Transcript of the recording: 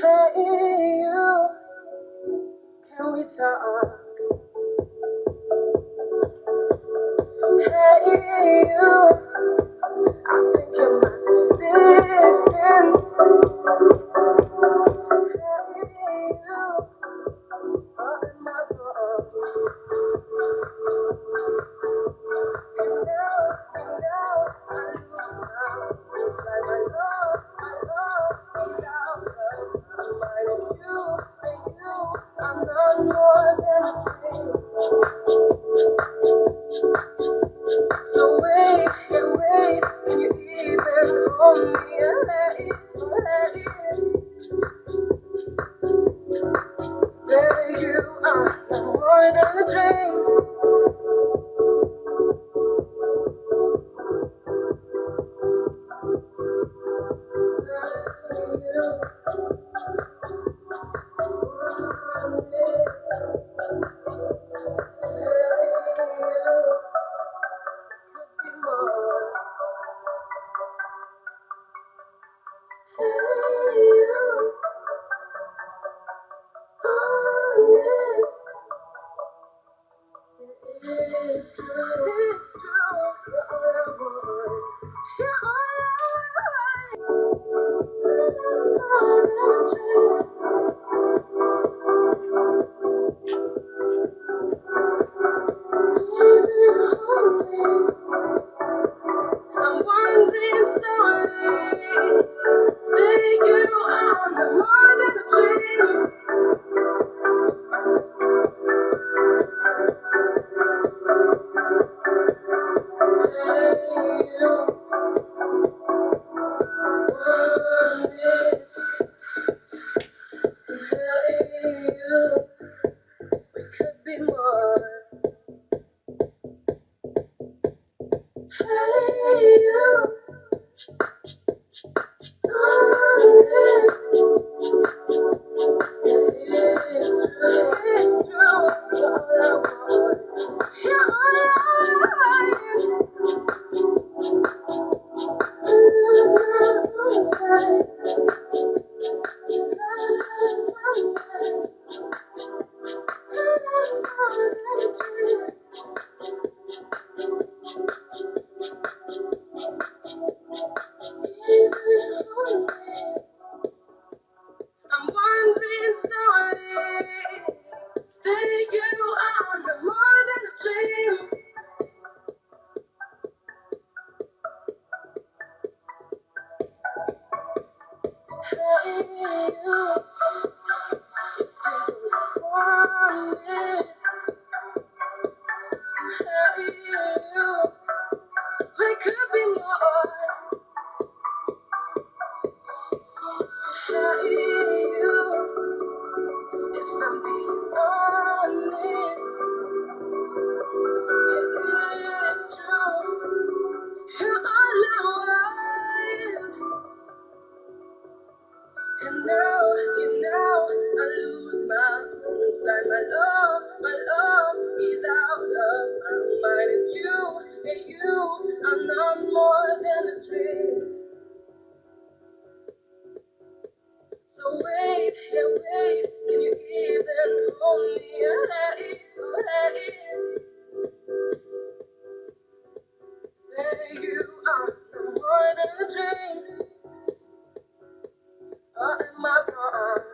Hey you, can we talk? Hey you, I think you're my persistent. Hey you, oh am I wrong? You know, I lose my it's like my love is out of my mind. And you, I'm not more than a dream. So wait, and wait, can you even hold me? That you are no more than a dream. I'm wondering slowly, say you are no more than a dream. Hey, you, want it. Hey, you, we could be more. Hey, you, want it. It's true, you're all I want. You're all I I'm wondering slowly, say you are no more than a dream. Hey you, it seems so wanted. Hey you, we could be more. Hey you, if I'm being honest, it is true. You're all I want. And now, I lose my own inside. My love is out of my mind. And you, I'm not more than a dream. So wait, yeah, wait, can you even hold me? Hey, you are no more than a dream. Or am I wrong?